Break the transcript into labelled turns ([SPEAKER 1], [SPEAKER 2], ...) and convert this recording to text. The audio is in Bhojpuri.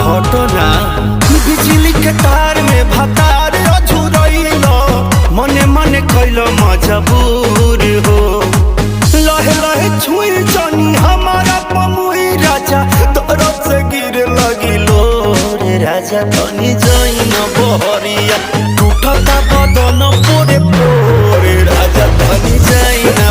[SPEAKER 1] हटना बिजली के तार में भतार अझुरैलो मने मने कैलो मजबूर हो लहे लहे छुई जानी हमारा पमुई राजा तोरो से गिर लगिलो रे राजा तनी जाइन बहरिया टूटता बदन पोरे पोरे राजा तनी जाइन